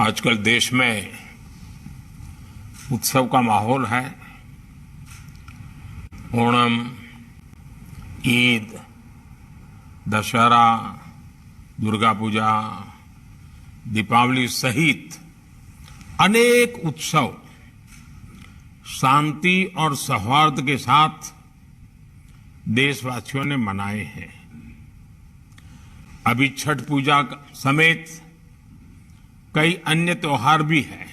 आजकल देश में उत्सव का माहौल है। ओणम, ईद, दशहरा, दुर्गा पूजा, दीपावली सहित अनेक उत्सव शांति और सौहार्द के साथ देशवासियों ने मनाए हैं। अभी छठ पूजा समेत कई अन्य त्योहार भी हैं।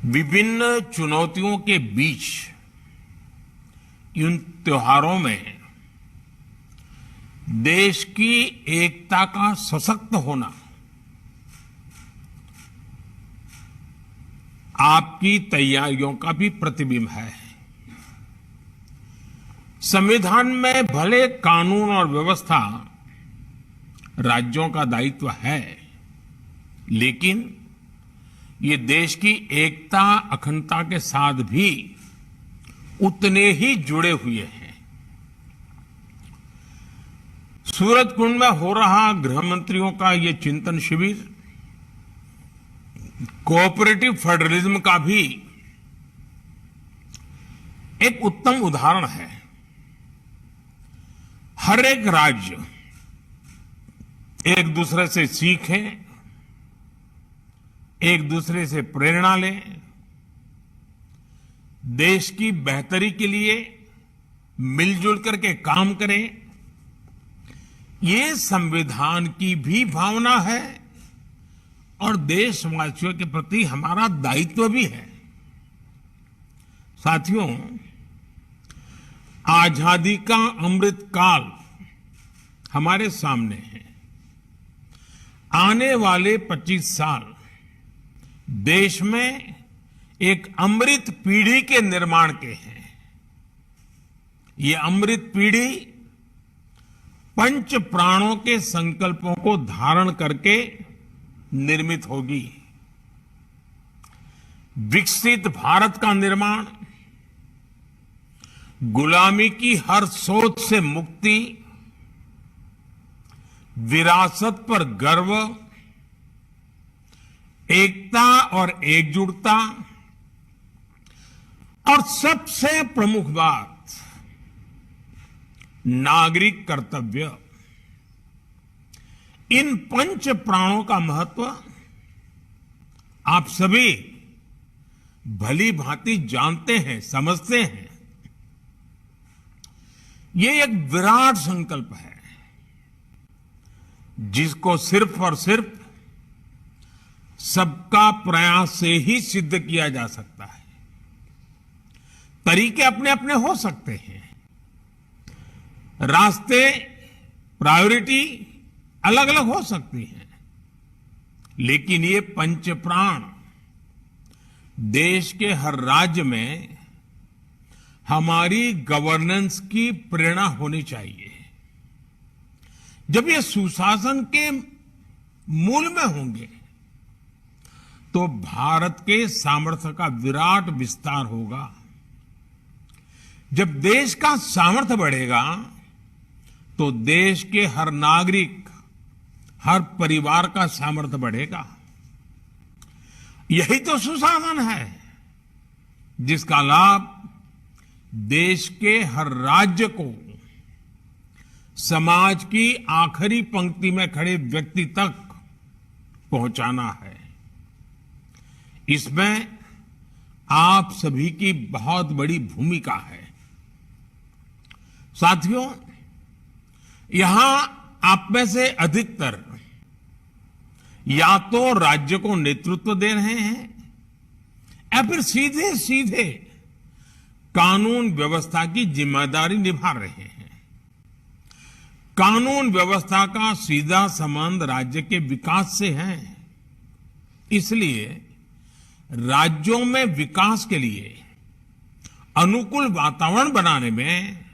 विभिन्न चुनौतियों के बीच इन त्योहारों में देश की एकता का सशक्त होना आपकी तैयारियों का भी प्रतिबिंब है। संविधान में भले कानून और व्यवस्था राज्यों का दायित्व है, लेकिन ये देश की एकता अखंडता के साथ भी उतने ही जुड़े हुए हैं। सूरजकुंड में हो रहा गृह मंत्रियों का ये चिंतन शिविर कोऑपरेटिव फेडरलिज्म का भी एक उत्तम उदाहरण है। हर एक राज्य एक दूसरे से सीखे, एक दूसरे से प्रेरणा ले, देश की बेहतरी के लिए मिलजुल करके काम करें। ये संविधान की भी भावना है और देशवासियों के प्रति हमारा दायित्व भी है। साथियों, आजादी का अमृत काल हमारे सामने है। आने वाले 25 साल देश में एक अमृत पीढ़ी के निर्माण के हैं। ये अमृत पीढ़ी पंच प्राणों के संकल्पों को धारण करके निर्मित होगी। विकसित भारत का निर्माण, गुलामी की हर सोच से मुक्ति, विरासत पर गर्व, एकता और एकजुटता और सबसे प्रमुख बात नागरिक कर्तव्य। इन पंच प्राणों का महत्व आप सभी भली भांति जानते हैं, समझते हैं। ये एक विराट संकल्प है जिसको सिर्फ और सिर्फ सबका प्रयास से ही सिद्ध किया जा सकता है। तरीके अपने अपने हो सकते हैं, रास्ते, प्रायोरिटी अलग अलग हो सकती हैं, लेकिन ये पंच प्राण देश के हर राज्य में हमारी गवर्नेंस की प्रेरणा होनी चाहिए। जब ये सुशासन के मूल में होंगे तो भारत के सामर्थ्य का विराट विस्तार होगा। जब देश का सामर्थ्य बढ़ेगा तो देश के हर नागरिक, हर परिवार का सामर्थ्य बढ़ेगा। यही तो सुशासन है जिसका लाभ देश के हर राज्य को समाज की आखिरी पंक्ति में खड़े व्यक्ति तक पहुंचाना है। इसमें आप सभी की बहुत बड़ी भूमिका है। साथियों, यहां आप में से अधिकतर या तो राज्य को नेतृत्व दे रहे हैं या फिर सीधे सीधे कानून व्यवस्था की जिम्मेदारी निभा रहे हैं। कानून व्यवस्था का सीधा संबंध राज्य के विकास से है। इसलिए राज्यों में विकास के लिए अनुकूल वातावरण बनाने में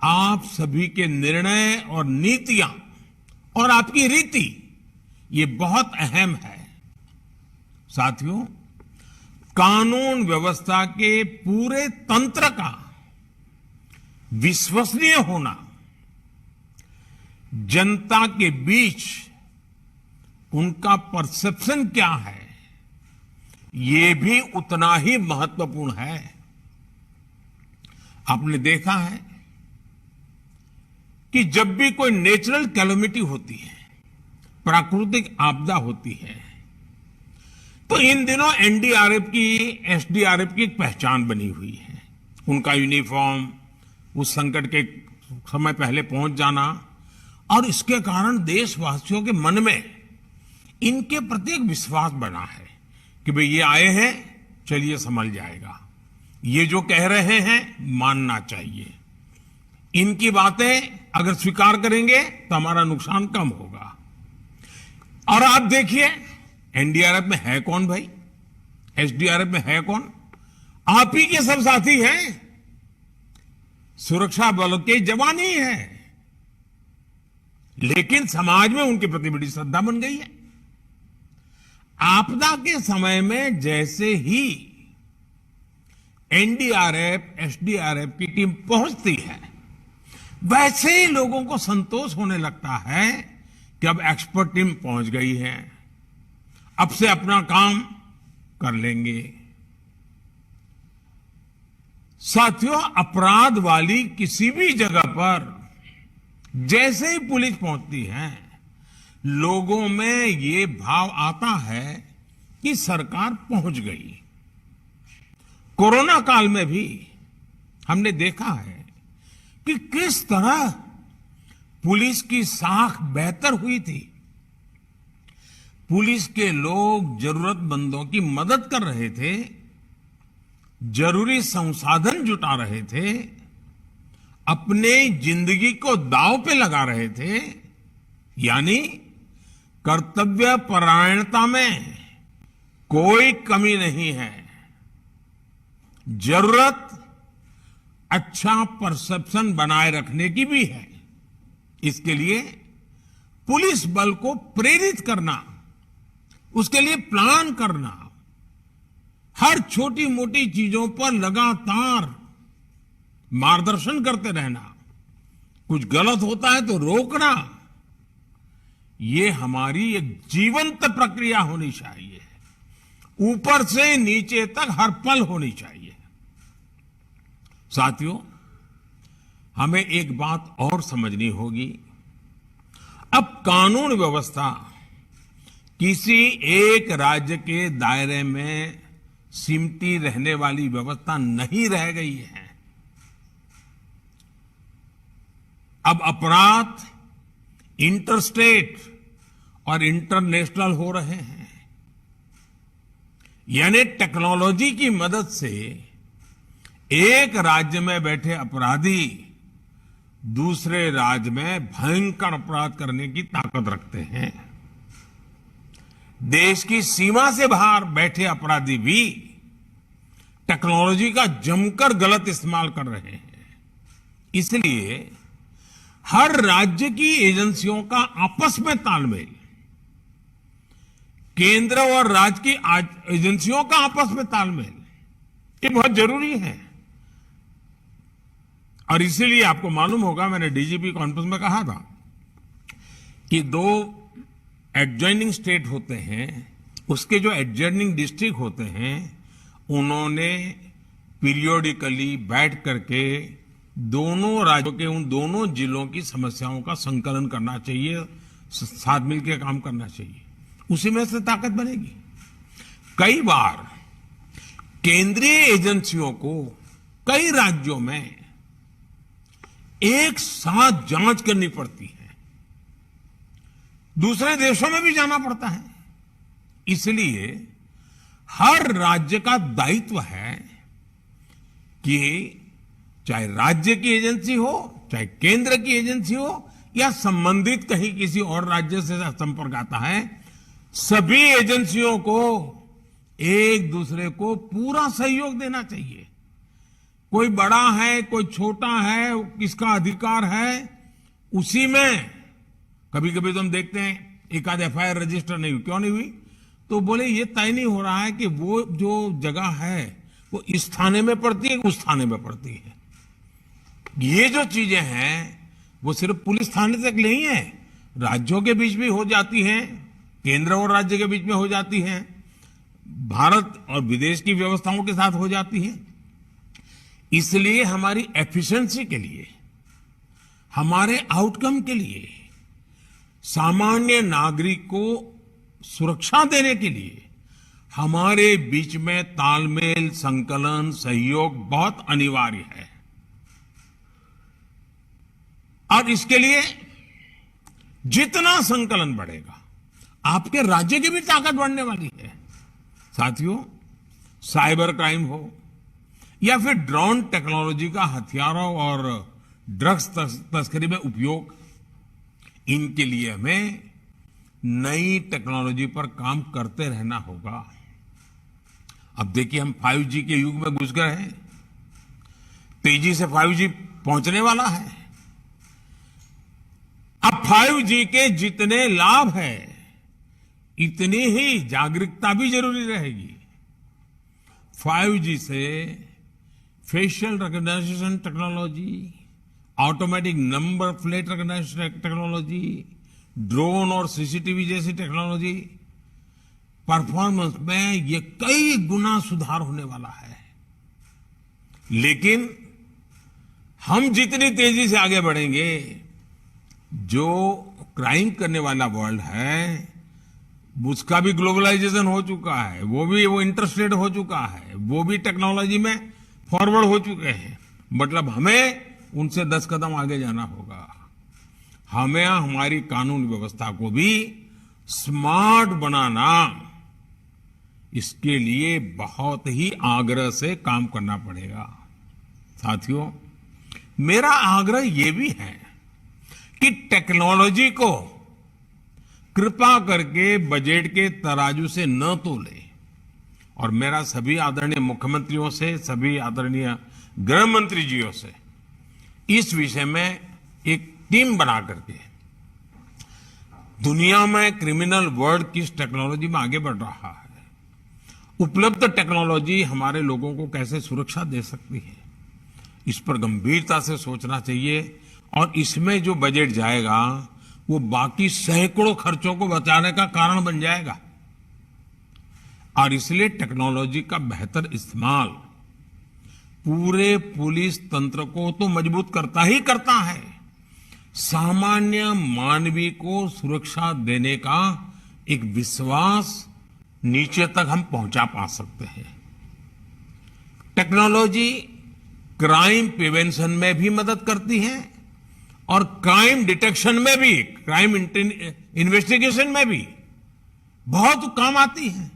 आप सभी के निर्णय और नीतियां और आपकी रीति ये बहुत अहम है। साथियों, कानून व्यवस्था के पूरे तंत्र का विश्वसनीय होना जनता के बीच उनका परसेप्शन क्या है, ये भी उतना ही महत्वपूर्ण है। आपने देखा है कि जब भी कोई नेचुरल कैलेमिटी होती है, प्राकृतिक आपदा होती है, तो इन दिनों एनडीआरएफ की, एसडीआरएफ की एक पहचान बनी हुई है। उनका यूनिफॉर्म, उस संकट के समय पहले पहुंच जाना, और इसके कारण देशवासियों के मन में इनके प्रति एक विश्वास बना है कि भाई ये आए हैं, चलिए संभल जाएगा, ये जो कह रहे हैं मानना चाहिए, इनकी बातें अगर स्वीकार करेंगे तो हमारा नुकसान कम होगा। और आप देखिए एनडीआरएफ में है कौन भाई, एसडीआरएफ में है कौन? आप ही के सब साथी हैं, सुरक्षा बलों के जवान ही हैं, लेकिन समाज में उनके प्रति बड़ी श्रद्धा बन गई है। आपदा के समय में जैसे ही एनडीआरएफ, एसडीआरएफ की टीम पहुंचती है, वैसे ही लोगों को संतोष होने लगता है कि अब एक्सपर्ट टीम पहुंच गई है, अब से अपना काम कर लेंगे। साथियों, अपराध वाली किसी भी जगह पर जैसे ही पुलिस पहुंचती है, लोगों में ये भाव आता है कि सरकार पहुंच गई। कोरोना काल में भी हमने देखा है कि किस तरह पुलिस की साख बेहतर हुई थी। पुलिस के लोग जरूरतमंदों की मदद कर रहे थे, जरूरी संसाधन जुटा रहे थे, अपने जिंदगी को दांव पे लगा रहे थे, यानी कर्तव्य परायणता में कोई कमी नहीं है। जरूरत अच्छा परसेप्शन बनाए रखने की भी है। इसके लिए पुलिस बल को प्रेरित करना, उसके लिए प्लान करना, हर छोटी मोटी चीजों पर लगातार मार्गदर्शन करते रहना, कुछ गलत होता है तो रोकना, ये हमारी एक जीवंत प्रक्रिया होनी चाहिए, ऊपर से नीचे तक हर पल होनी चाहिए। साथियों, हमें एक बात और समझनी होगी। अब कानून व्यवस्था किसी एक राज्य के दायरे में सिमटी रहने वाली व्यवस्था नहीं रह गई है। अब अपराध इंटरस्टेट और इंटरनेशनल हो रहे हैं, यानी टेक्नोलॉजी की मदद से एक राज्य में बैठे अपराधी दूसरे राज्य में भयंकर अपराध करने की ताकत रखते हैं। देश की सीमा से बाहर बैठे अपराधी भी टेक्नोलॉजी का जमकर गलत इस्तेमाल कर रहे हैं। इसलिए हर राज्य की एजेंसियों का आपस में तालमेल, केंद्र और राज्य की एजेंसियों का आपस में तालमेल, ये बहुत जरूरी है। और इसीलिए आपको मालूम होगा, मैंने डीजीपी कॉन्फ्रेंस में कहा था कि 2 एडजॉइनिंग स्टेट होते हैं, उसके जो एडजॉइनिंग डिस्ट्रिक्ट होते हैं, उन्होंने पीरियोडिकली बैठ करके दोनों राज्यों के उन दोनों जिलों की समस्याओं का संकलन करना चाहिए, साथ मिलकर काम करना चाहिए, उसी में से ताकत बनेगी। कई बार केंद्रीय एजेंसियों को कई राज्यों में एक साथ जांच करनी पड़ती है, दूसरे देशों में भी जाना पड़ता है। इसलिए हर राज्य का दायित्व है कि चाहे राज्य की एजेंसी हो, चाहे केंद्र की एजेंसी हो, या संबंधित कहीं किसी और राज्य से संपर्क आता है, सभी एजेंसियों को एक दूसरे को पूरा सहयोग देना चाहिए। कोई बड़ा है, कोई छोटा है, किसका अधिकार है, उसी में कभी कभी तो हम देखते हैं एक आध एफआईआर रजिस्टर नहीं हुई, क्यों नहीं हुई? तो बोले ये तय नहीं हो रहा है कि वो जो जगह है वो इस थाने में पड़ती है, उस थाने में पड़ती है। ये जो चीजें हैं वो सिर्फ पुलिस थाने तक नहीं है, राज्यों के बीच भी हो जाती हैं, केंद्र और राज्य के बीच में हो जाती हैं, भारत और विदेश की व्यवस्थाओं के साथ हो जाती हैं। इसलिए हमारी एफिशिएंसी के लिए, हमारे आउटकम के लिए, सामान्य नागरिक को सुरक्षा देने के लिए हमारे बीच में तालमेल, संकलन, सहयोग बहुत अनिवार्य है। और इसके लिए जितना संकलन बढ़ेगा, आपके राज्य की भी ताकत बढ़ने वाली है। साथियों, साइबर क्राइम हो या फिर ड्रोन टेक्नोलॉजी का हथियारों और ड्रग्स तस्करी में उपयोग, इनके लिए हमें नई टेक्नोलॉजी पर काम करते रहना होगा। अब देखिए, हम 5G के युग में घुस गए हैं। तेजी से 5G पहुंचने वाला है। अब 5G के जितने लाभ हैं, इतनी ही जागरूकता भी जरूरी रहेगी। 5G से facial recognition technology, automatic number plate recognition technology, drone और सीसीटीवी जैसी टेक्नोलॉजी, परफॉर्मेंस में ये कई गुना सुधार होने वाला है। लेकिन हम जितनी तेजी से आगे बढ़ेंगे, जो क्राइम करने वाला वर्ल्ड है, उसका भी ग्लोबलाइजेशन हो चुका है, वो इंटरस्टेट हो चुका है, वो भी टेक्नोलॉजी में फॉरवर्ड हो चुके हैं। मतलब हमें उनसे 10 कदम आगे जाना होगा। हमें हमारी कानून व्यवस्था को भी स्मार्ट बनाना, इसके लिए बहुत ही आग्रह से काम करना पड़ेगा। साथियों, मेरा आग्रह यह भी है कि टेक्नोलॉजी को कृपा करके बजट के तराजू से न तोले। और मेरा सभी आदरणीय मुख्यमंत्रियों से, सभी आदरणीय गृह मंत्री जियों से इस विषय में एक टीम बना करके दुनिया में क्रिमिनल वर्ल्ड किस टेक्नोलॉजी में आगे बढ़ रहा है, उपलब्ध टेक्नोलॉजी हमारे लोगों को कैसे सुरक्षा दे सकती है, इस पर गंभीरता से सोचना चाहिए। और इसमें जो बजट जाएगा, वो बाकी सैकड़ों खर्चों को बचाने का कारण बन जाएगा। और इसलिए टेक्नोलॉजी का बेहतर इस्तेमाल पूरे पुलिस तंत्र को तो मजबूत करता ही करता है, सामान्य मानवीय को सुरक्षा देने का एक विश्वास नीचे तक हम पहुंचा पा सकते हैं। टेक्नोलॉजी क्राइम प्रिवेंशन में भी मदद करती है और क्राइम डिटेक्शन में भी, क्राइम इन्वेस्टिगेशन में भी बहुत काम आती है।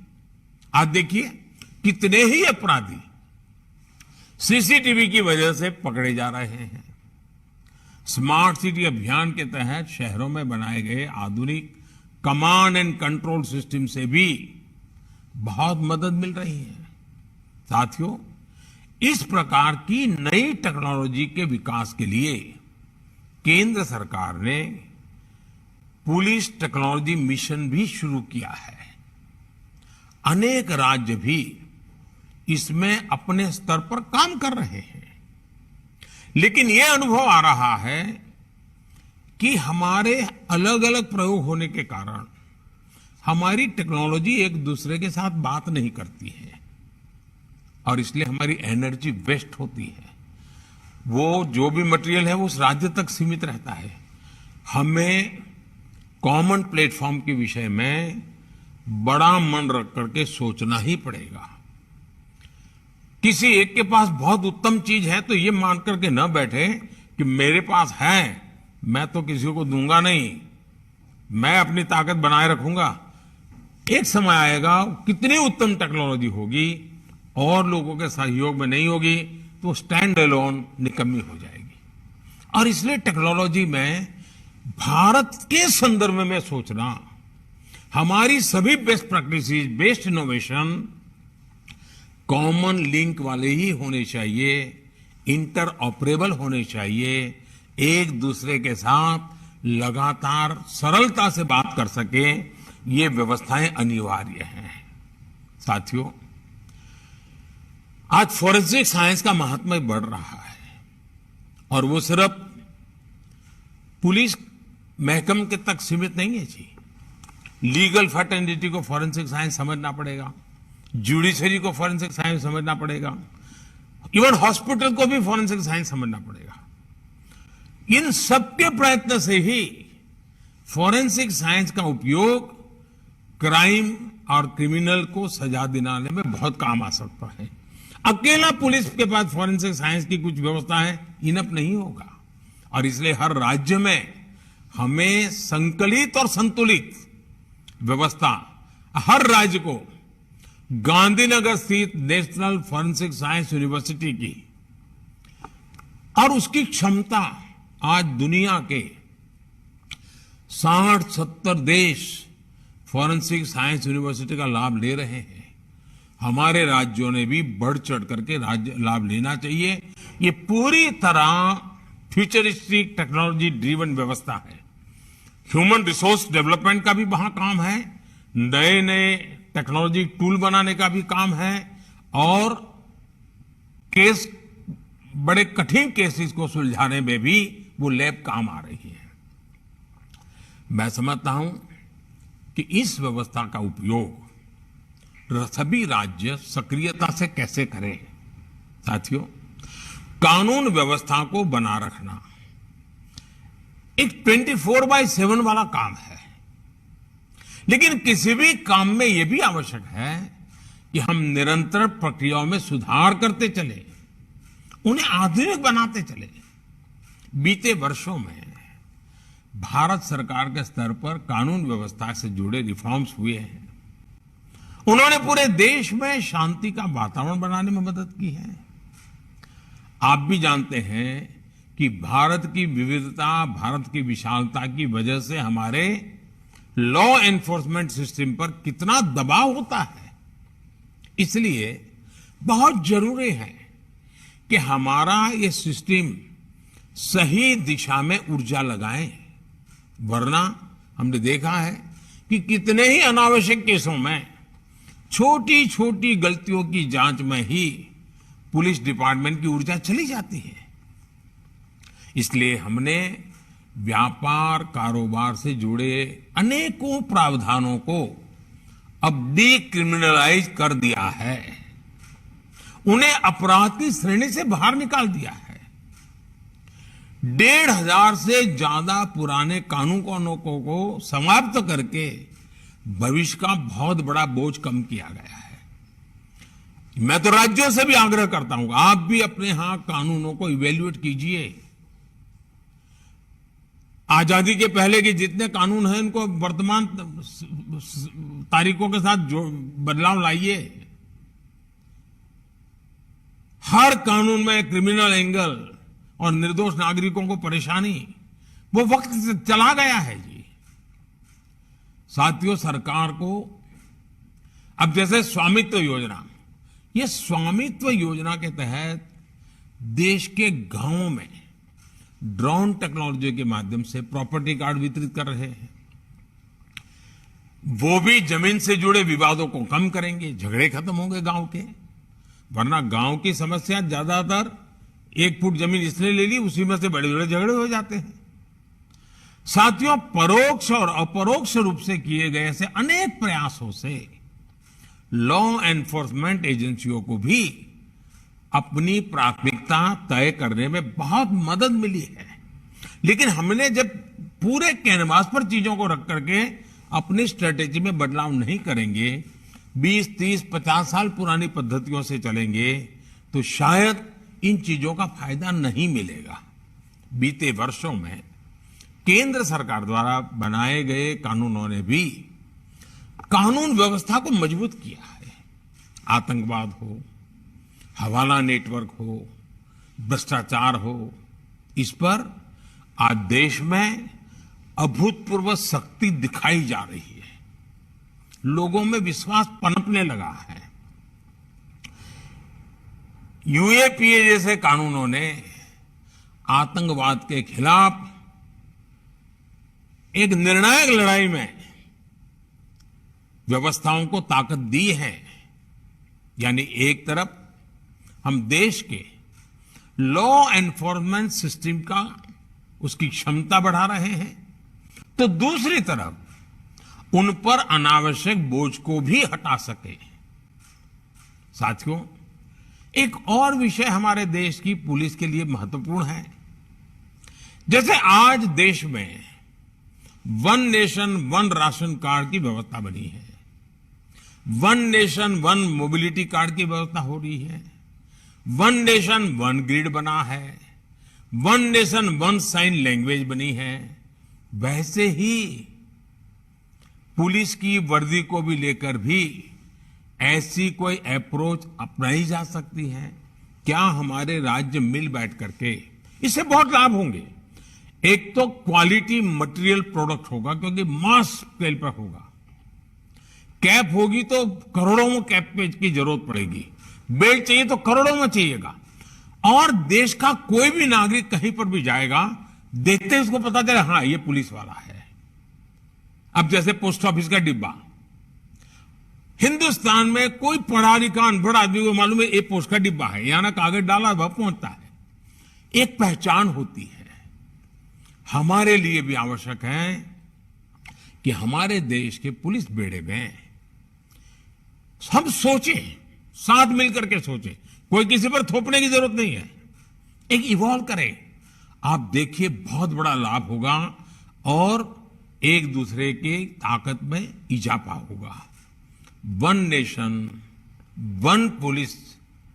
आज देखिए, कितने ही अपराधी सीसीटीवी की वजह से पकड़े जा रहे हैं। स्मार्ट सिटी अभियान के तहत शहरों में बनाए गए आधुनिक कमांड एंड कंट्रोल सिस्टम से भी बहुत मदद मिल रही है। साथियों, इस प्रकार की नई टेक्नोलॉजी के विकास के लिए केंद्र सरकार ने पुलिस टेक्नोलॉजी मिशन भी शुरू किया है। अनेक राज्य भी इसमें अपने स्तर पर काम कर रहे हैं। लेकिन यह अनुभव आ रहा है कि हमारे अलग अलग प्रयोग होने के कारण हमारी टेक्नोलॉजी एक दूसरे के साथ बात नहीं करती है और इसलिए हमारी एनर्जी वेस्ट होती है। वो जो भी मटेरियल है वो उस राज्य तक सीमित रहता है। हमें कॉमन प्लेटफॉर्म के विषय में बड़ा मन रख करके सोचना ही पड़ेगा। किसी एक के पास बहुत उत्तम चीज है तो ये मान करके न बैठे कि मेरे पास है, मैं तो किसी को दूंगा नहीं, मैं अपनी ताकत बनाए रखूंगा। एक समय आएगा, कितनी उत्तम टेक्नोलॉजी होगी और लोगों के सहयोग में नहीं होगी तो स्टैंड अलोन निकम्मी हो जाएगी। और इसलिए टेक्नोलॉजी में भारत के संदर्भ में सोचना, हमारी सभी best practices, best innovation common link वाले ही होने चाहिए, इंटर ऑपरेबल होने चाहिए, एक दूसरे के साथ लगातार सरलता से बात कर सके, ये व्यवस्थाएं अनिवार्य हैं। साथियों, आज फोरेंसिक साइंस का महात्म्य बढ़ रहा है और वो सिर्फ पुलिस महकमे के तक सीमित नहीं है जी। लीगल फर्टेनिटी को फॉरेंसिक साइंस समझना पड़ेगा, जुडिशरी को फॉरेंसिक साइंस समझना पड़ेगा, इवन हॉस्पिटल को भी फॉरेंसिक साइंस समझना पड़ेगा। इन सबके प्रयत्न से ही फॉरेंसिक साइंस का उपयोग क्राइम और क्रिमिनल को सजा दिलाने में बहुत काम आ सकता है। अकेला पुलिस के पास फॉरेंसिक साइंस की कुछ व्यवस्था है, इनफ नहीं होगा। और इसलिए हर राज्य में हमें संकलित और संतुलित व्यवस्था, हर राज्य को गांधीनगर स्थित नेशनल फॉरेंसिक साइंस यूनिवर्सिटी की और उसकी क्षमता आज दुनिया के 60-70 देश फॉरेंसिक साइंस यूनिवर्सिटी का लाभ ले रहे हैं। हमारे राज्यों ने भी बढ़ चढ़ करके लाभ लेना चाहिए। ये पूरी तरह फ्यूचरिस्टिक टेक्नोलॉजी ड्रिवन व्यवस्था है। ह्यूमन रिसोर्स डेवलपमेंट का भी वहां काम है, नए नए टेक्नोलॉजी टूल बनाने का भी काम है, और केस, बड़े कठिन केसेस को सुलझाने में भी वो लैब काम आ रही है। मैं समझता हूं कि इस व्यवस्था का उपयोग सभी राज्य सक्रियता से कैसे करें। साथियों, कानून व्यवस्था को बना रखना एक 24/7 वाला काम है, लेकिन किसी भी काम में यह भी आवश्यक है कि हम निरंतर प्रक्रियाओं में सुधार करते चले, उन्हें आधुनिक बनाते चले। बीते वर्षों में भारत सरकार के स्तर पर कानून व्यवस्था से जुड़े रिफॉर्म्स हुए हैं। उन्होंने पूरे देश में शांति का वातावरण बनाने में मदद की है। आप भी जानते हैं कि भारत की विविधता, भारत की विशालता की वजह से हमारे लॉ एनफोर्समेंट सिस्टम पर कितना दबाव होता है। इसलिए बहुत जरूरी है कि हमारा ये सिस्टम सही दिशा में ऊर्जा लगाए, वरना हमने देखा है कि कितने ही अनावश्यक केसों में छोटी छोटी गलतियों की जांच में ही पुलिस डिपार्टमेंट की ऊर्जा चली जाती है। इसलिए हमने व्यापार कारोबार से जुड़े अनेकों प्रावधानों को अब डीक्रिमिनलाइज कर दिया है, उन्हें अपराध की श्रेणी से बाहर निकाल दिया है। 1,500 से ज्यादा पुराने कानूनों को समाप्त करके भविष्य का बहुत बड़ा बोझ कम किया गया है। मैं तो राज्यों से भी आग्रह करता हूं, आप भी अपने यहां कानूनों को इवेल्युएट कीजिए। आजादी के पहले के जितने कानून हैं उनको वर्तमान तारीखों के साथ बदलाव लाइए। हर कानून में क्रिमिनल एंगल और निर्दोष नागरिकों को परेशानी, वो वक्त से चला गया है जी। साथियों, सरकार को अब जैसे स्वामित्व योजना, ये स्वामित्व योजना के तहत देश के गांवों में ड्रोन टेक्नोलॉजी के माध्यम से प्रॉपर्टी कार्ड वितरित कर रहे हैं। वो भी जमीन से जुड़े विवादों को कम करेंगे, झगड़े खत्म होंगे गांव के। वरना गांव की समस्या ज्यादातर 1 फुट जमीन इसने ले ली, उसी में से बड़े बड़े झगड़े हो जाते हैं। साथियों, परोक्ष और अपरोक्ष रूप से किए गए ऐसे अनेक प्रयासों से लॉ एनफोर्समेंट एजेंसियों को भी अपनी प्राथमिकता तय करने में बहुत मदद मिली है। लेकिन हमने जब पूरे कैनवास पर चीजों को रख करके अपनी स्ट्रेटेजी में बदलाव नहीं करेंगे, 20, 30, 50 साल पुरानी पद्धतियों से चलेंगे, तो शायद इन चीजों का फायदा नहीं मिलेगा। बीते वर्षों में केंद्र सरकार द्वारा बनाए गए कानूनों ने भी कानून व्यवस्था को मजबूत किया है। आतंकवाद हो, हवाला नेटवर्क हो, भ्रष्टाचार हो, इस पर आज देश में अभूतपूर्व शक्ति दिखाई जा रही है। लोगों में विश्वास पनपने लगा है। यूएपीए जैसे कानूनों ने आतंकवाद के खिलाफ एक निर्णायक लड़ाई में व्यवस्थाओं को ताकत दी है। यानी एक तरफ हम देश के लॉ एनफोर्समेंट सिस्टम का, उसकी क्षमता बढ़ा रहे हैं, तो दूसरी तरफ उन पर अनावश्यक बोझ को भी हटा सके। साथियों, एक और विषय हमारे देश की पुलिस के लिए महत्वपूर्ण है। जैसे आज देश में one nation one ration card की व्यवस्था बनी है, one nation one mobility card की व्यवस्था हो रही है, वन नेशन वन ग्रिड बना है, one nation one sine language बनी है, वैसे ही पुलिस की वर्दी को भी लेकर भी ऐसी कोई अप्रोच अपनाई जा सकती है। क्या हमारे राज्य मिल बैठ करके, इससे बहुत लाभ होंगे। एक तो क्वालिटी मटेरियल प्रोडक्ट होगा, क्योंकि मास स्केल पर होगा। कैप होगी तो करोड़ों में कैप की जरूरत पड़ेगी, बेल्ट चाहिए तो करोड़ों में चाहिएगा। और देश का कोई भी नागरिक कहीं पर भी जाएगा, देखते ही उसको पता चले हाँ ये पुलिस वाला है। अब जैसे पोस्ट ऑफिस का डिब्बा, हिंदुस्तान में कोई पढ़ा लिखा अनपढ़ आदमी को मालूम है ये पोस्ट का डिब्बा है, यहां ना कागज डाला वह पहुंचता है। एक पहचान होती है। हमारे लिए भी आवश्यक है कि हमारे देश के पुलिस बेड़े में सब सोचें, साथ मिलकर के सोचें, कोई किसी पर थोपने की जरूरत नहीं है। एक इवॉल्व करें, आप देखिए बहुत बड़ा लाभ होगा और एक दूसरे की ताकत में इजाफा होगा। One nation one police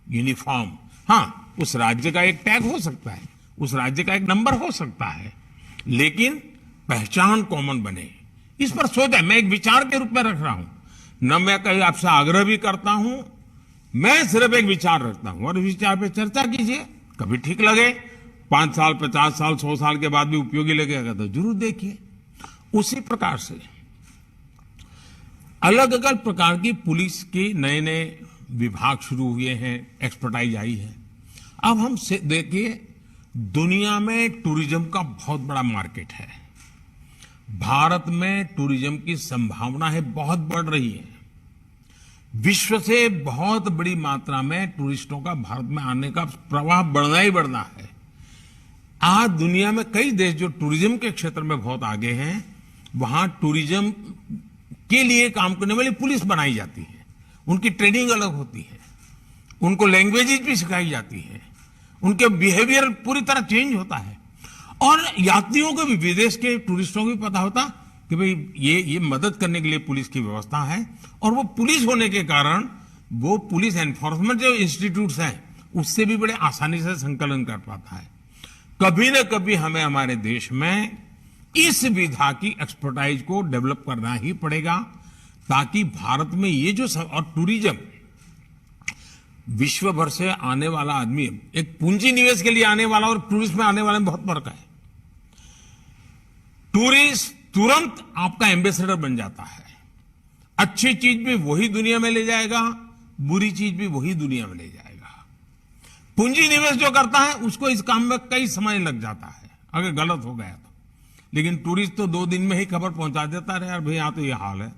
uniform, हाँ उस राज्य का एक टैग हो सकता है, उस राज्य का एक नंबर हो सकता है, लेकिन पहचान कॉमन बने, इस पर सोचा। मैं एक विचार के रूप में रख रहा हूं, न मैं कहीं आपसे आग्रह भी करता हूं, मैं सिर्फ एक विचार रखता हूं और इस विचार पे चर्चा कीजिए। कभी ठीक लगे, 5 साल 50 साल 100 साल के बाद भी उपयोगी लगेगा तो जरूर देखिए। उसी प्रकार से अलग अलग प्रकार की पुलिस के नए नए विभाग शुरू हुए हैं, एक्सपर्टाइज आई है। अब हम देखिए, दुनिया में टूरिज्म का बहुत बड़ा मार्केट है। भारत में टूरिज्म की संभावना है बहुत बढ़ रही है। विश्व से बहुत बड़ी मात्रा में टूरिस्टों का भारत में आने का प्रवाह बढ़ना ही बढ़ना है। आज दुनिया में कई देश जो टूरिज्म के क्षेत्र में बहुत आगे हैं, वहां टूरिज्म के लिए काम करने वाली पुलिस बनाई जाती है, उनकी ट्रेनिंग अलग होती है, उनको लैंग्वेजेस भी सिखाई जाती है, उनके बिहेवियर पूरी तरह चेंज होता है। और यात्रियों को भी, विदेश के टूरिस्टों को भी पता होता कि भाई ये मदद करने के लिए पुलिस की व्यवस्था है। और वो पुलिस होने के कारण वो पुलिस एनफोर्समेंट जो इंस्टीट्यूट्स हैं उससे भी बड़े आसानी से संकलन कर पाता है। कभी न कभी हमें हमारे देश में इस विधा की एक्सपर्टाइज को डेवलप करना ही पड़ेगा, ताकि भारत में ये जो और टूरिज्म विश्व भर से आने वाला आदमी, एक पूंजी निवेश के लिए आने वाला और टूरिस्ट में आने वाले में बहुत फर्क है। टूरिस्ट तुरंत आपका एम्बेसडर बन जाता है, अच्छी चीज भी वही दुनिया में ले जाएगा, बुरी चीज भी वही दुनिया में ले जाएगा। पूंजी निवेश जो करता है उसको इस काम में कई समय लग जाता है अगर गलत हो गया तो, लेकिन टूरिस्ट तो 2 दिन में ही खबर पहुंचा देता है, यार भाई यहां तो ये हाल है।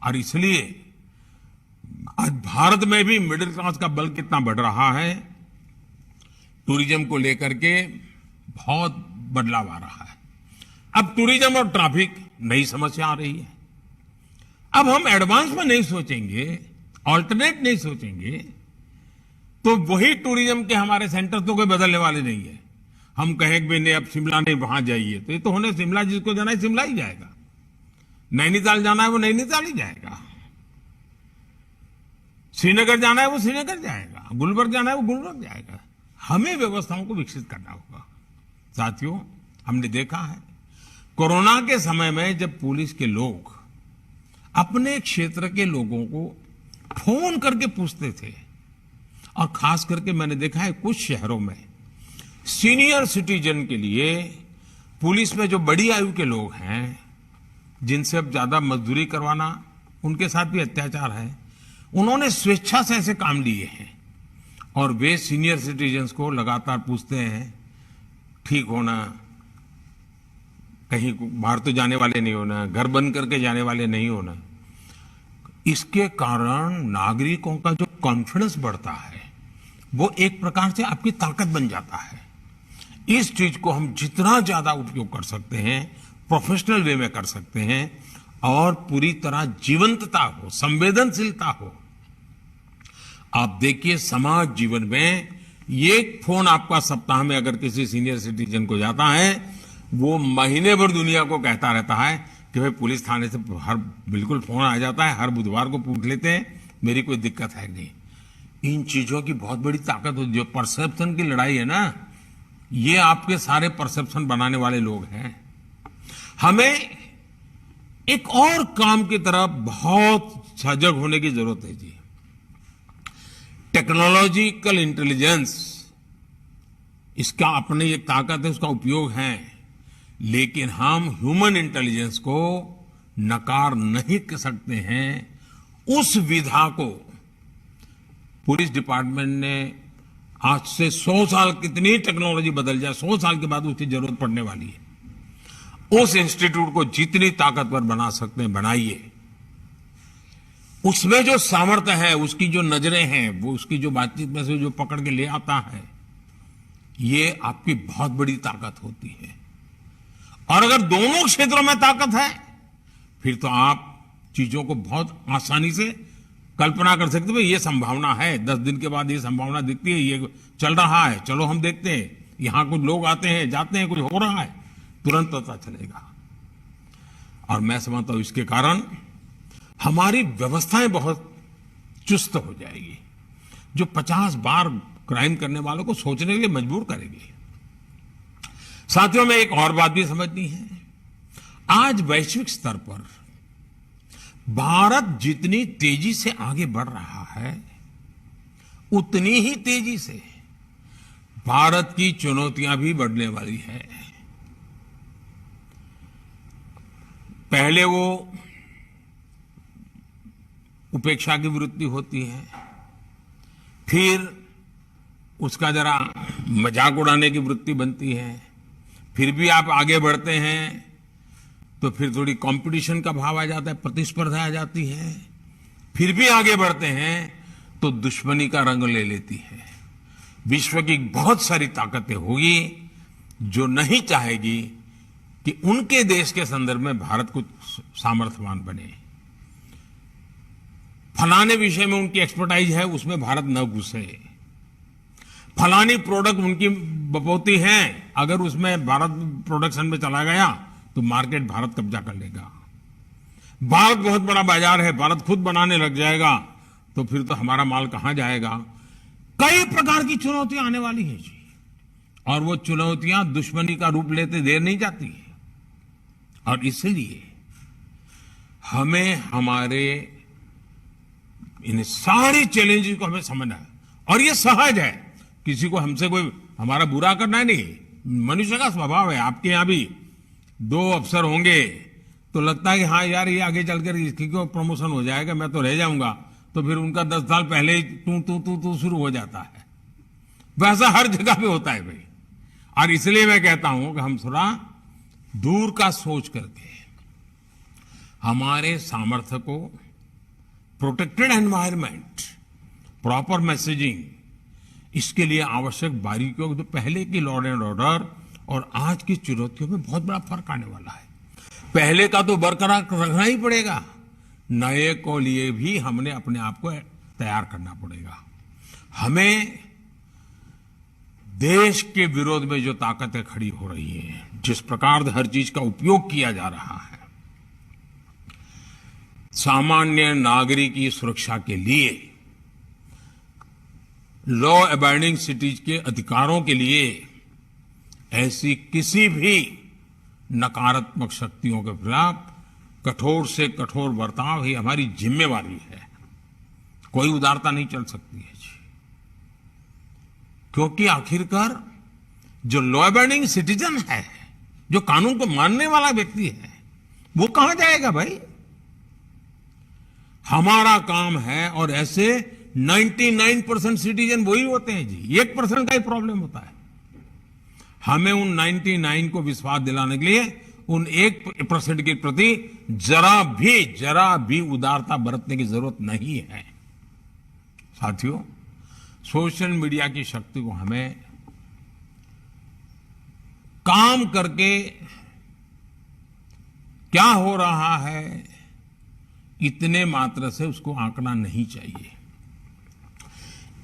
और इसलिए आज भारत में भी मिडिल क्लास का बल कितना बढ़ रहा है, टूरिज्म को लेकर के बहुत बदलाव आ रहा है। अब टूरिज्म और ट्रैफिक नई समस्या आ रही है। अब हम एडवांस में नहीं सोचेंगे, ऑल्टरनेट नहीं सोचेंगे, तो वही टूरिज्म के हमारे सेंटर तो कोई बदलने वाले नहीं है। हम कहें कि नहीं अब शिमला नहीं वहां जाइए, तो ये तो होने शिमला, जिसको जाना है शिमला ही जाएगा, नैनीताल जाना है वो नैनीताल ही जाएगा, श्रीनगर जाना है वो श्रीनगर जाएगा, गुलबर्ग जाना है वो गुलबर्ग जाएगा। हमें व्यवस्थाओं को विकसित करना होगा। साथियों, हमने देखा है कोरोना के समय में जब पुलिस के लोग अपने क्षेत्र के लोगों को फोन करके पूछते थे, और खास करके मैंने देखा है कुछ शहरों में सीनियर सिटीजन के लिए पुलिस में जो बड़ी आयु के लोग हैं, जिनसे अब ज्यादा मजदूरी करवाना, उनके साथ भी अत्याचार है, उन्होंने स्वेच्छा से ऐसे काम लिए हैं। और वे सीनियर सिटीजन्स को लगातार पूछते हैं ठीक होना, कहीं बाहर तो जाने वाले नहीं होना, घर बंद करके जाने वाले नहीं होना। इसके कारण नागरिकों का जो कॉन्फिडेंस बढ़ता है वो एक प्रकार से आपकी ताकत बन जाता है। इस चीज को हम जितना ज्यादा उपयोग कर सकते हैं, प्रोफेशनल वे में कर सकते हैं, और पूरी तरह जीवंतता हो, संवेदनशीलता हो। आप देखिए समाज जीवन में ये फोन आपका सप्ताह में अगर किसी सीनियर सिटीजन को जाता है, वो महीने भर दुनिया को कहता रहता है कि भाई पुलिस थाने से हर बिल्कुल फोन आ जाता है, हर बुधवार को पूछ लेते हैं मेरी कोई दिक्कत है नहीं। इन चीजों की बहुत बड़ी ताकत होती है। जो परसेप्शन की लड़ाई है ना, ये आपके सारे परसेप्शन बनाने वाले लोग हैं। हमें एक और काम की तरफ बहुत सजग होने की जरूरत है जी। टेक्नोलॉजिकल इंटेलिजेंस, इसका अपनी एक ताकत है, उसका उपयोग है, लेकिन हम ह्यूमन इंटेलिजेंस को नकार नहीं कर सकते हैं। उस विधा को पुलिस डिपार्टमेंट ने आज से 100 साल, कितनी टेक्नोलॉजी बदल जाए, 100 साल के बाद उसकी जरूरत पड़ने वाली है। उस इंस्टीट्यूट को जितनी ताकतवर बना सकते हैं बनाइए। उसमें जो सामर्थ्य है, उसकी जो नजरें हैं, वो उसकी जो बातचीत में से जो पकड़ के ले आता है, ये आपकी बहुत बड़ी ताकत होती है। और अगर दोनों क्षेत्रों में ताकत है, फिर तो आप चीजों को बहुत आसानी से कल्पना कर सकते हो। ये संभावना है, 10 दिन के बाद ये संभावना दिखती है, ये चल रहा है, चलो हम देखते हैं, यहां कुछ लोग आते हैं जाते हैं, कुछ हो रहा है, तुरंत पता चलेगा। और मैं समझता हूं इसके कारण हमारी व्यवस्थाएं बहुत चुस्त हो जाएगी, जो 50 बार क्राइम करने वालों को सोचने के लिए मजबूर करेगी। साथियों में एक और बात भी समझनी है। आज वैश्विक स्तर पर भारत जितनी तेजी से आगे बढ़ रहा है, उतनी ही तेजी से भारत की चुनौतियां भी बढ़ने वाली है। पहले वो उपेक्षा की वृत्ति होती है, फिर उसका जरा मजाक उड़ाने की वृत्ति बनती है, फिर भी आप आगे बढ़ते हैं तो फिर थोड़ी कंपटीशन का भाव आ जाता है, प्रतिस्पर्धा आ जाती है, फिर भी आगे बढ़ते हैं तो दुश्मनी का रंग ले लेती है। विश्व की बहुत सारी ताकतें होगी जो नहीं चाहेगी कि उनके देश के संदर्भ में भारत कुछ सामर्थ्यवान बने। फलाने विषय में उनकी एक्सपर्टाइज है, उसमें भारत न घुसे। फलानी प्रोडक्ट उनकी बपौती है, अगर उसमें भारत प्रोडक्शन में चला गया तो मार्केट भारत कब्जा कर लेगा। भारत बहुत बड़ा बाजार है, भारत खुद बनाने लग जाएगा तो फिर तो हमारा माल कहां जाएगा। कई प्रकार की चुनौतियां आने वाली हैं जी, और वो चुनौतियां दुश्मनी का रूप लेते देर नहीं जाती है। और इसलिए हमें हमारे इन सारे चैलेंजेस को हमें समझना है। और ये सहज है, किसी को हमसे कोई हमारा बुरा करना है नहीं, मनुष्य का स्वभाव है। आपके यहां भी 2 अफसर होंगे तो लगता है कि हाँ यार ये आगे चलकर इसकी को प्रमोशन हो जाएगा, मैं तो रह जाऊंगा, तो फिर उनका 10 साल पहले ही तू शुरू हो जाता है। वैसा हर जगह पे होता है भाई। और इसलिए मैं कहता हूं कि हम थोड़ा दूर का सोच करके हमारे सामर्थ्य को, प्रोटेक्टेड एनवायरनमेंट, प्रॉपर मैसेजिंग, इसके लिए आवश्यक बारीकियों को, तो पहले की लॉ एंड ऑर्डर और आज की चुनौतियों में बहुत बड़ा फर्क आने वाला है। पहले का तो बरकरार रखना ही पड़ेगा, नए को लिए भी हमने अपने आप को तैयार करना पड़ेगा। हमें देश के विरोध में जो ताकतें खड़ी हो रही हैं, जिस प्रकार से हर चीज का उपयोग किया जा रहा है, सामान्य नागरिक की सुरक्षा के लिए, लॉ अबाइडिंग सिटीज के अधिकारों के लिए, ऐसी किसी भी नकारात्मक शक्तियों के खिलाफ कठोर से कठोर बर्ताव ही हमारी जिम्मेवारी है। कोई उदारता नहीं चल सकती है जी, क्योंकि आखिरकार जो लॉ अबाइडिंग सिटीजन है, जो कानून को मानने वाला व्यक्ति है, वो कहां जाएगा भाई। हमारा काम है, और ऐसे 99% सिटीजन वही होते हैं जी, 1% का ही प्रॉब्लम होता है। हमें उन 99 को विश्वास दिलाने के लिए उन 1% के प्रति जरा भी उदारता बरतने की जरूरत नहीं है। साथियों, सोशल मीडिया की शक्ति को हमें काम करके क्या हो रहा है, इतने मात्र से उसको आंकना नहीं चाहिए।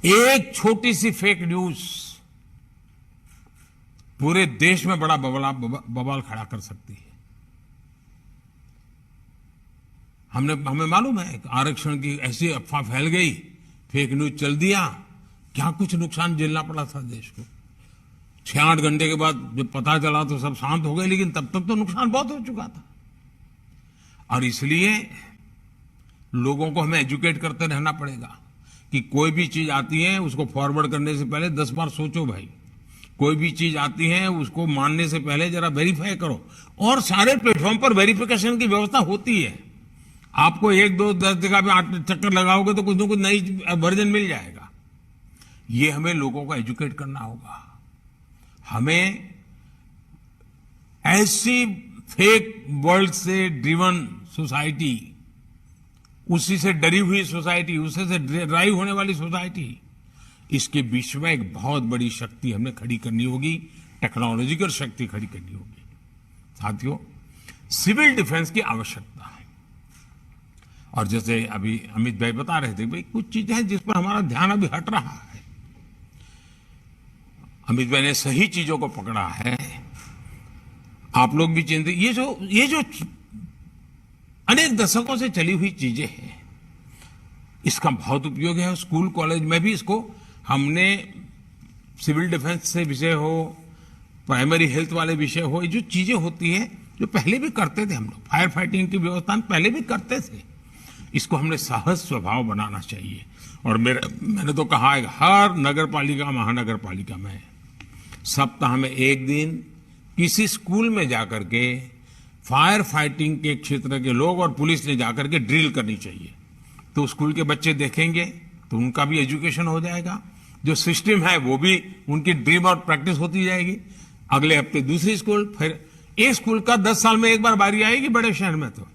एक छोटी सी फेक न्यूज पूरे देश में बड़ा बवाल खड़ा कर सकती है। हमें मालूम है कि आरक्षण की ऐसी अफवाह फैल गई, फेक न्यूज चल दिया, क्या कुछ नुकसान झेलना पड़ा था देश को। 6-8 घंटे के बाद जब पता चला तो सब शांत हो गए, लेकिन तब तक तो नुकसान बहुत हो चुका था। और इसलिए लोगों को हमें एजुकेट करते रहना पड़ेगा कि कोई भी चीज आती है उसको फॉरवर्ड करने से पहले 10 बार सोचो भाई। कोई भी चीज आती है उसको मानने से पहले जरा वेरीफाई करो। और सारे प्लेटफॉर्म पर वेरिफिकेशन की व्यवस्था होती है। आपको 1-2-10 जगह पे 8 चक्कर लगाओगे तो कुछ न कुछ नई वर्जन मिल जाएगा। ये हमें लोगों को एजुकेट करना होगा। हमें ऐसी फेक वर्ल्ड से ड्रिवन सोसाइटी, उसी से डरी हुई सोसाइटी, उसी से ड्राइव होने वाली सोसाइटी, इसके बीच में एक बहुत बड़ी शक्ति हमने खड़ी करनी होगी, टेक्नोलॉजिकल शक्ति खड़ी करनी होगी। साथियों, सिविल डिफेंस की आवश्यकता है। और जैसे अभी अमित भाई बता रहे थे, भाई कुछ चीजें हैं जिस पर हमारा ध्यान अभी हट रहा है। अमित भाई ने सही चीजों को पकड़ा है। आप लोग भी चिंतित, ये जो अनेक दशकों से चली हुई चीजें हैं, इसका बहुत उपयोग है। स्कूल कॉलेज में भी इसको हमने सिविल डिफेंस से विषय हो, प्राइमरी हेल्थ वाले विषय हो, ये जो चीजें होती हैं जो पहले भी करते थे हम लोग, फायर फाइटिंग की व्यवस्था पहले भी करते थे, इसको हमने सहज स्वभाव बनाना चाहिए। और मैंने तो कहा है, हर नगर पालिका महानगर पालिका में सप्ताह में एक दिन किसी स्कूल में जाकर के फायर फाइटिंग के क्षेत्र के लोग और पुलिस ने जाकर के ड्रिल करनी चाहिए। तो स्कूल के बच्चे देखेंगे तो उनका भी एजुकेशन हो जाएगा, जो सिस्टम है वो भी उनकी ड्रिल और प्रैक्टिस होती जाएगी। अगले हफ्ते दूसरी स्कूल, फिर एक स्कूल का 10 साल में एक बार बारी आएगी बड़े शहर में तो।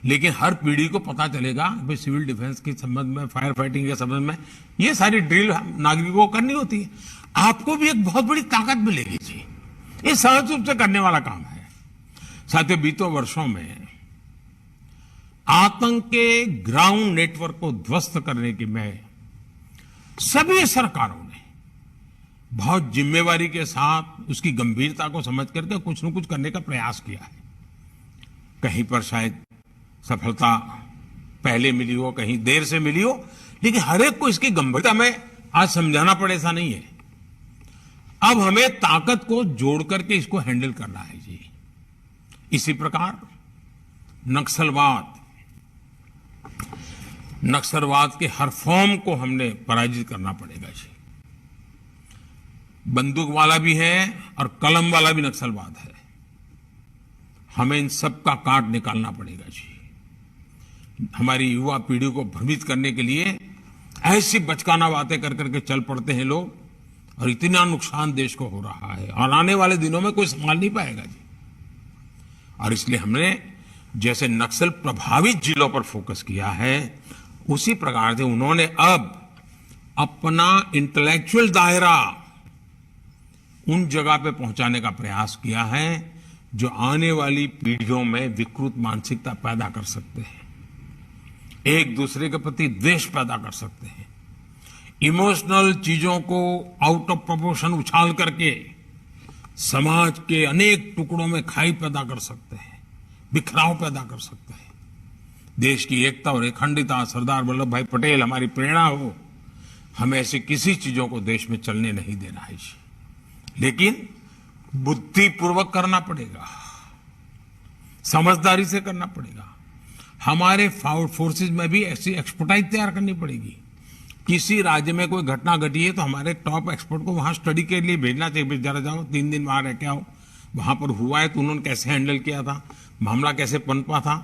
लेकिन हर पीढ़ी को पता चलेगा भाई सिविल डिफेंस के संबंध में, फायर फाइटिंग के संबंध में ये सारी ड्रिल नागरिकों को करनी होती है। आपको भी एक बहुत बड़ी ताकत मिलेगी जी, ये सहज रूप से करने वाला काम है। साथियों, बीते वर्षों में आतंक के ग्राउंड नेटवर्क को ध्वस्त करने की में सभी सरकारों ने बहुत जिम्मेवारी के साथ उसकी गंभीरता को समझ करके कुछ न कुछ करने का प्रयास किया है। कहीं पर शायद सफलता पहले मिली हो, कहीं देर से मिली हो, लेकिन हर एक को इसकी गंभीरता में आज समझाना पड़े ऐसा नहीं है। अब हमें ताकत को जोड़ करके इसको हैंडल करना है जी। इसी प्रकार नक्सलवाद के हर फॉर्म को हमने पराजित करना पड़ेगा जी। बंदूक वाला भी है और कलम वाला भी नक्सलवाद है। हमें इन सब का काट निकालना पड़ेगा जी। हमारी युवा पीढ़ी को भ्रमित करने के लिए ऐसी बचकाना बातें कर करके चल पड़ते हैं लोग, और इतना नुकसान देश को हो रहा है और आने वाले दिनों में कोई संभाल नहीं पाएगा जी। और इसलिए हमने जैसे नक्सल प्रभावित जिलों पर फोकस किया है, उसी प्रकार से उन्होंने अब अपना इंटेलेक्चुअल दायरा उन जगह पे पहुंचाने का प्रयास किया है जो आने वाली पीढ़ियों में विकृत मानसिकता पैदा कर सकते हैं, एक दूसरे के प्रति द्वेष पैदा कर सकते हैं, इमोशनल चीजों को आउट ऑफ प्रोपोर्शन उछाल करके समाज के अनेक टुकड़ों में खाई पैदा कर सकते हैं, बिखराव पैदा कर सकते हैं। देश की एकता और अखंडता, सरदार वल्लभ भाई पटेल हमारी प्रेरणा हो, हमें ऐसी किसी चीजों को देश में चलने नहीं देना है। लेकिन बुद्धिपूर्वक करना पड़ेगा, समझदारी से करना पड़ेगा। हमारे फोर्सेज में भी ऐसी एक्सपर्टाइज तैयार करनी पड़ेगी। किसी राज्य में कोई घटना घटी है तो हमारे टॉप एक्सपर्ट को वहां स्टडी के लिए भेजना चाहिए। जरा जाओ 3 दिन वहां रह के आओ, वहां पर हुआ है तो उन्होंने कैसे हैंडल किया था, मामला कैसे पनपा था,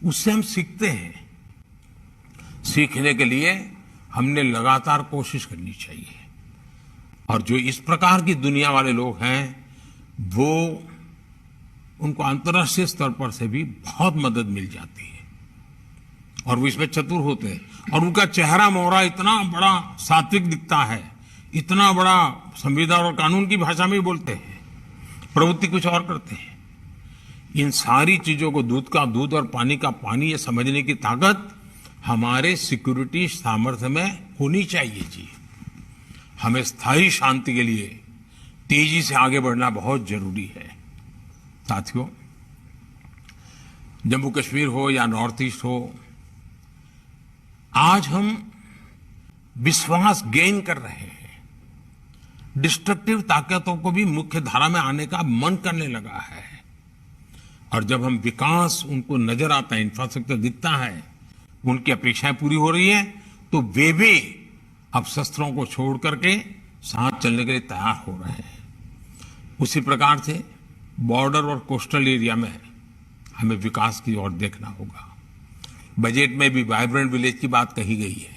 उससे हम सीखते हैं। सीखने के लिए हमने लगातार कोशिश करनी चाहिए। और जो इस प्रकार की दुनिया वाले लोग हैं, वो उनको अंतर्राष्ट्रीय स्तर पर से भी बहुत मदद मिल जाती है और वो इसमें चतुर होते हैं। और उनका चेहरा मोहरा इतना बड़ा सात्विक दिखता है, इतना बड़ा संविधान और कानून की भाषा में बोलते हैं, प्रवृत्ति कुछ और करते हैं। इन सारी चीजों को, दूध का दूध और पानी का पानी, ये समझने की ताकत हमारे सिक्योरिटी सामर्थ्य में होनी चाहिए जी। हमें स्थायी शांति के लिए तेजी से आगे बढ़ना बहुत जरूरी है। साथियों, जम्मू कश्मीर हो या नॉर्थ ईस्ट हो, आज हम विश्वास गेन कर रहे हैं। डिस्ट्रक्टिव ताकतों को भी मुख्य धारा में आने का मन करने लगा है। और जब हम विकास उनको नजर आता है, इंफ्रास्ट्रक्चर दिखता है, उनकी अपेक्षाएं पूरी हो रही है, तो वे भी अब शस्त्रों को छोड़ करके साथ चलने के लिए तैयार हो रहे हैं। उसी प्रकार से बॉर्डर और कोस्टल एरिया में हमें विकास की ओर देखना होगा। बजट में भी वाइब्रेंट विलेज की बात कही गई है,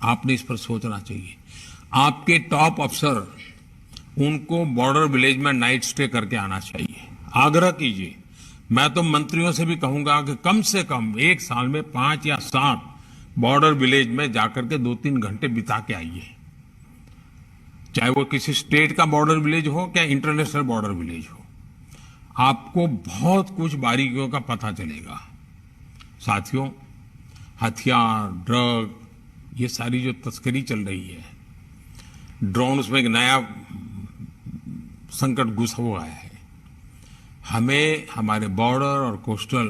आपने इस पर सोचना चाहिए। आपके टॉप अफसर, उनको बॉर्डर विलेज में नाइट स्टे करके आना चाहिए। आग्रह कीजिए। मैं तो मंत्रियों से भी कहूंगा कि कम से कम एक साल में 5 या 7 बॉर्डर विलेज में जाकर के 2-3 घंटे बिता के आइए। चाहे वो किसी स्टेट का बॉर्डर विलेज हो या इंटरनेशनल बॉर्डर विलेज हो, आपको बहुत कुछ बारीकियों का पता चलेगा। साथियों, हथियार, ड्रग, ये सारी जो तस्करी चल रही है, ड्रोन, उसमें एक नया संकट घुसा हुआ है। हमें हमारे बॉर्डर और कोस्टल,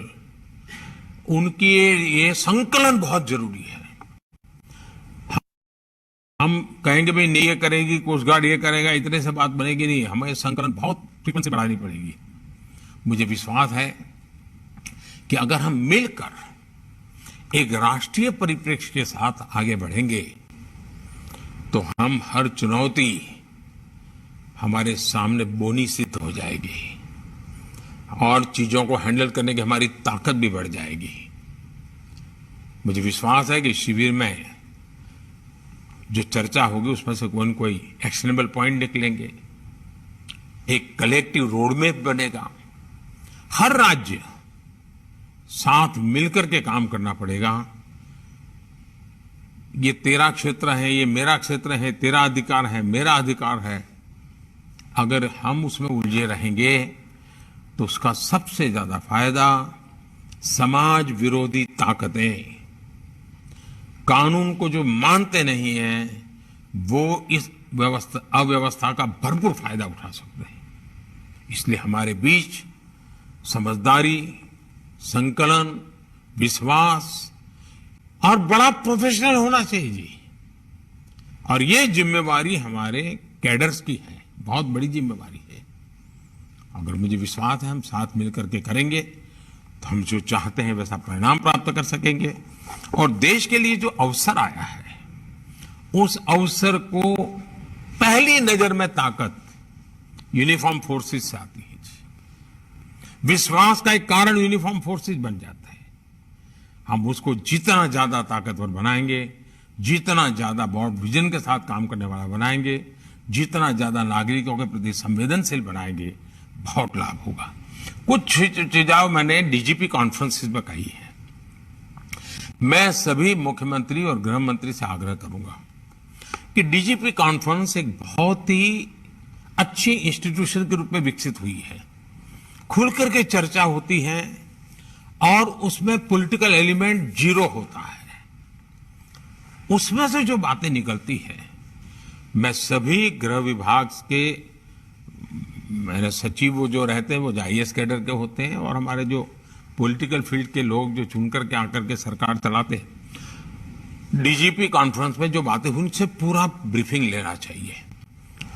उनकी ये संकलन बहुत जरूरी है। हम कहेंगे भाई नहीं ये करेगी कोस्ट गार्ड, ये करेगा, इतने से बात बनेगी नहीं। हमें संकलन बहुत फ्रीक्वेंसी बढ़ानी पड़ेगी। मुझे विश्वास है कि अगर हम मिलकर एक राष्ट्रीय परिप्रेक्ष्य के साथ आगे बढ़ेंगे तो हम हर चुनौती हमारे सामने बोनी सिद्ध हो जाएगी और चीजों को हैंडल करने की हमारी ताकत भी बढ़ जाएगी। मुझे विश्वास है कि शिविर में जो चर्चा होगी उसमें से कोई न कोई एक्शनेबल पॉइंट निकलेंगे, एक कलेक्टिव रोडमैप बनेगा। हर राज्य साथ मिलकर के काम करना पड़ेगा। ये तेरा क्षेत्र है, ये मेरा क्षेत्र है, तेरा अधिकार है, मेरा अधिकार है। अगर हम उसमें उलझे रहेंगे तो उसका सबसे ज्यादा फायदा समाज विरोधी ताकतें, कानून को जो मानते नहीं हैं, वो इस अव्यवस्था का भरपूर फायदा उठा सकते हैं। इसलिए हमारे बीच समझदारी, संकलन, विश्वास और बड़ा प्रोफेशनल होना चाहिए जी। और ये जिम्मेवारी हमारे कैडर्स की है, बहुत बड़ी जिम्मेवारी है। अगर मुझे विश्वास है हम साथ मिलकर के करेंगे तो हम जो चाहते हैं वैसा परिणाम प्राप्त कर सकेंगे। और देश के लिए जो अवसर आया है, उस अवसर को पहली नजर में ताकत यूनिफॉर्म फोर्सेस से आती है। विश्वास का एक कारण यूनिफॉर्म फोर्सेस बन जाता है। हम उसको जितना ज्यादा ताकतवर बनाएंगे, जितना ज्यादा ब्रॉड विजन के साथ काम करने वाला बनाएंगे, जितना ज्यादा नागरिकों के प्रति संवेदनशील बनाएंगे, बहुत लाभ होगा। कुछ सुझाव मैंने डीजीपी कॉन्फ्रेंसिस में कही है। मैं सभी मुख्यमंत्री और गृह मंत्री से आग्रह करूंगा कि डीजीपी कॉन्फ्रेंस एक बहुत ही अच्छी इंस्टीट्यूशन के रूप में विकसित हुई है। खुल करके चर्चा होती है और उसमें पॉलिटिकल एलिमेंट जीरो होता है। उसमें से जो बातें निकलती है, मैं सभी गृह विभाग के मेरे सचिव वो जो रहते हैं वो आईएएस कैडर के होते हैं और हमारे जो पॉलिटिकल फील्ड के लोग जो चुन करके आकर के सरकार चलाते हैं। डीजीपी कॉन्फ्रेंस में जो बातें हुई उनसे पूरा ब्रीफिंग लेना चाहिए।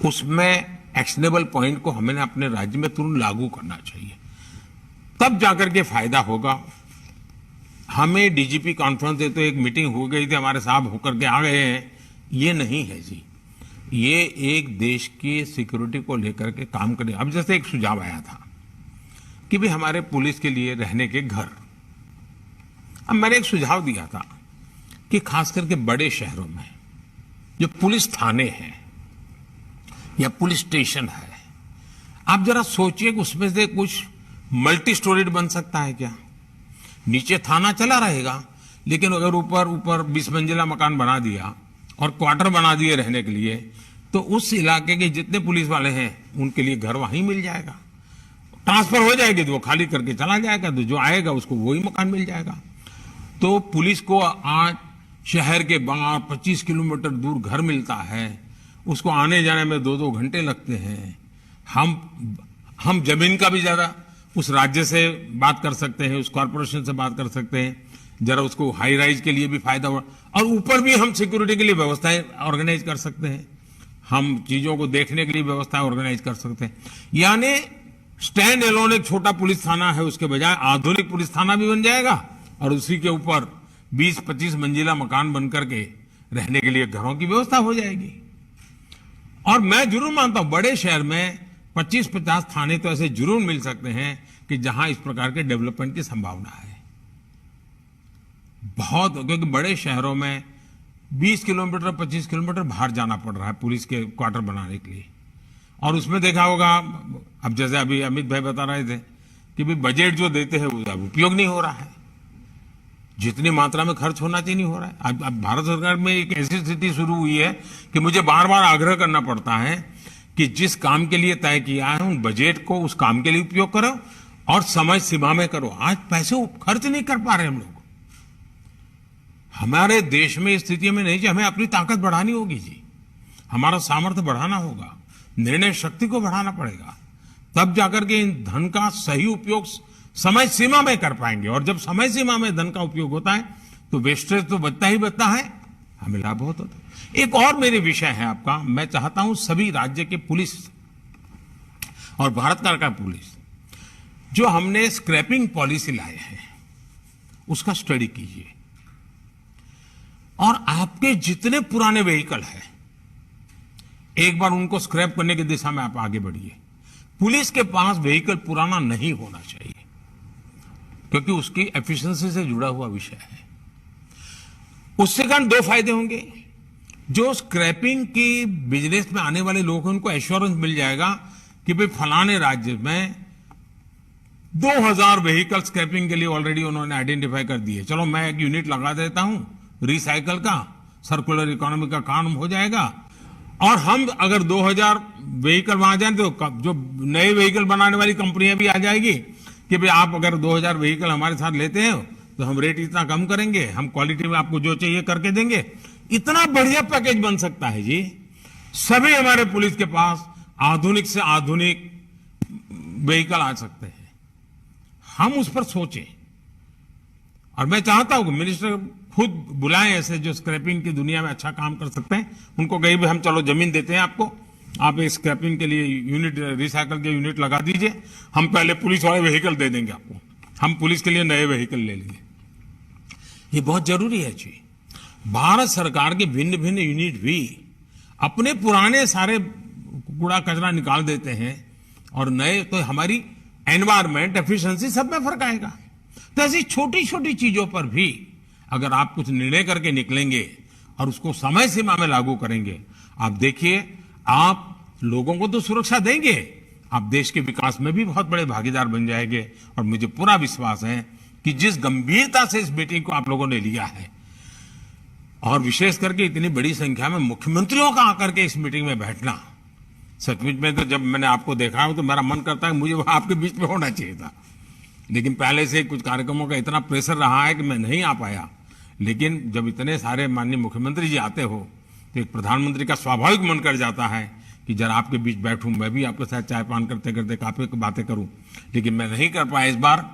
उसमें एक्शनेबल पॉइंट को हमें अपने राज्य में तुरंत लागू करना चाहिए, तब जाकर के फायदा होगा। हमें डीजीपी कॉन्फ्रेंस से तो एक मीटिंग हो गई थी, हमारे साहब होकर के आ गए हैं, ये नहीं है जी। ये एक देश की सिक्योरिटी को लेकर के काम करने। अब जैसे एक सुझाव आया था कि भाई हमारे पुलिस के लिए रहने के घर, अब मैंने एक सुझाव दिया था कि खास करके बड़े शहरों में जो पुलिस थाने हैं या पुलिस स्टेशन है, आप जरा सोचिए कि उसमें से कुछ मल्टी स्टोरीड बन सकता है क्या? नीचे थाना चला रहेगा, लेकिन अगर ऊपर 20 मंजिला मकान बना दिया और क्वार्टर बना दिए रहने के लिए, तो उस इलाके के जितने पुलिस वाले हैं उनके लिए घर वहीं मिल जाएगा। ट्रांसफर हो जाएगी तो वो खाली करके चला जाएगा, तो जो आएगा उसको वही मकान मिल जाएगा। तो पुलिस को आज शहर के बाहर 25 किलोमीटर दूर घर मिलता है, उसको आने जाने में 2-2 घंटे लगते हैं। हम जमीन का भी ज्यादा उस राज्य से बात कर सकते हैं, उस कॉरपोरेशन से बात कर सकते हैं, जरा उसको हाई राइज के लिए भी फायदा हो, और ऊपर भी हम सिक्योरिटी के लिए व्यवस्थाएं ऑर्गेनाइज कर सकते हैं, हम चीजों को देखने के लिए व्यवस्थाएं ऑर्गेनाइज कर सकते हैं। यानी स्टैंड एलोन एक छोटा पुलिस थाना है, उसके बजाय आधुनिक पुलिस थाना भी बन जाएगा, और उसी के ऊपर 20-25 मंजिला मकान बनकर के रहने के लिए घरों की व्यवस्था हो जाएगी। और मैं जरूर मानता हूं बड़े शहर में 25-50 थाने तो ऐसे जरूर मिल सकते हैं कि जहां इस प्रकार के डेवलपमेंट की संभावना है बहुत, क्योंकि बड़े शहरों में 20 किलोमीटर 25 किलोमीटर बाहर जाना पड़ रहा है पुलिस के क्वार्टर बनाने के लिए। और उसमें देखा होगा, अब जैसे अभी अमित भाई बता रहे थे कि भाई बजट जो देते हैं उसका उपयोग नहीं हो रहा है, जितनी मात्रा में खर्च होना चाहिए नहीं हो रहा है। अब भारत सरकार में एक ऐसी स्थिति शुरू हुई है कि मुझे बार बार आग्रह करना पड़ता है कि जिस काम के लिए तय किया है उन बजट को उस काम के लिए उपयोग करो और समय सीमा में करो। आज पैसे खर्च नहीं कर पा रहे हम लोग। हमारे देश में इस स्थिति में नहीं चाहिए, हमें अपनी ताकत बढ़ानी होगी जी, हमारा सामर्थ्य बढ़ाना होगा, निर्णय शक्ति को बढ़ाना पड़ेगा, तब जाकर के इन धन का सही उपयोग समय सीमा में कर पाएंगे। और जब समय सीमा में धन का उपयोग होता है तो वेस्टेज तो बचता ही बचता है, हमें लाभ बहुत होता है। एक और मेरे विषय है आपका, मैं चाहता हूं सभी राज्य के पुलिस और भारत सरकार का पुलिस, जो हमने स्क्रैपिंग पॉलिसी लाए हैं उसका स्टडी कीजिए, और आपके जितने पुराने व्हीकल हैं एक बार उनको स्क्रैप करने की दिशा में आप आगे बढ़िए। पुलिस के पास व्हीकल पुराना नहीं होना चाहिए, क्योंकि उसकी एफिशिएंसी से जुड़ा हुआ विषय है। उससे कारण 2 फायदे होंगे। जो स्क्रैपिंग की बिजनेस में आने वाले लोग हैं उनको एश्योरेंस मिल जाएगा कि भाई फलाने राज्य में 2000 व्हीकल स्क्रैपिंग के लिए ऑलरेडी उन्होंने आइडेंटिफाई कर दिए, चलो मैं एक यूनिट लगा देता हूं रिसाइकल का, सर्कुलर इकोनॉमी का काम हो जाएगा। और हम अगर 2000 व्हीकल वहां जाए तो जो नए व्हीकल बनाने वाली कंपनियां भी आ जाएगी कि भाई आप अगर 2000 व्हीकल हमारे साथ लेते हैं तो हम रेट इतना कम करेंगे, हम क्वालिटी में आपको जो चाहिए करके देंगे। इतना बढ़िया पैकेज बन सकता है जी। सभी हमारे पुलिस के पास आधुनिक से आधुनिक व्हीकल आ सकते हैं, हम उस पर सोचें। और मैं चाहता हूं कि मिनिस्टर खुद बुलाएं ऐसे जो स्क्रैपिंग की दुनिया में अच्छा काम कर सकते हैं, उनको कहीं भी हम चलो जमीन देते हैं आपको, आप एक स्क्रैपिंग के लिए यूनिट, रिसाइकल के यूनिट लगा दीजिए, हम पहले पुलिस वाले व्हीकल दे देंगे आपको, हम पुलिस के लिए नए व्हीकल ले लेंगे। ये बहुत जरूरी है जी। भारत सरकार के भिन्न भिन्न यूनिट भी अपने पुराने सारे कूड़ा कचरा निकाल देते हैं और नए, तो हमारी एनवायरमेंट एफिशिएंसी सब में फर्क आएगा। तो ऐसी छोटी छोटी चीजों पर भी अगर आप कुछ निर्णय करके निकलेंगे और उसको समय सीमा में लागू करेंगे, आप देखिए आप लोगों को तो सुरक्षा देंगे, आप देश के विकास में भी बहुत बड़े भागीदार बन जाएंगे। और मुझे पूरा विश्वास है कि जिस गंभीरता से इस मीटिंग को आप लोगों ने लिया है, और विशेष करके इतनी बड़ी संख्या में मुख्यमंत्रियों का आकर के इस मीटिंग में बैठना, सचमुच में तो जब मैंने आपको देखा हो तो मेरा मन करता है मुझे वहां आपके बीच में होना चाहिए था, लेकिन पहले से कुछ कार्यक्रमों का इतना प्रेशर रहा है कि मैं नहीं आ पाया। लेकिन जब इतने सारे माननीय मुख्यमंत्री जी आते हो तो एक प्रधानमंत्री का स्वाभाविक मन कर जाता है कि जरा आपके बीच बैठूं, मैं भी आपके साथ चाय पान करते करते काफी बातें करूं, लेकिन मैं नहीं कर पाया। इस बार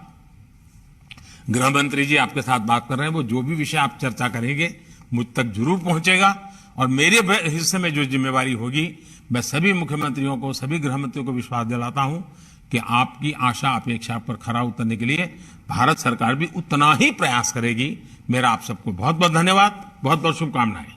गृह मंत्री जी आपके साथ बात कर रहे हैं, वो जो भी विषय आप चर्चा करेंगे मुझ तक जरूर पहुंचेगा, और मेरे हिस्से में जो जिम्मेवारी होगी मैं सभी मुख्यमंत्रियों को, सभी गृह मंत्रियों को विश्वास दिलाता हूं कि आपकी आशा अपेक्षा पर खरा उतरने के लिए भारत सरकार भी उतना ही प्रयास करेगी। मेरा आप सबको बहुत बहुत धन्यवाद, बहुत बहुत शुभकामनाएं।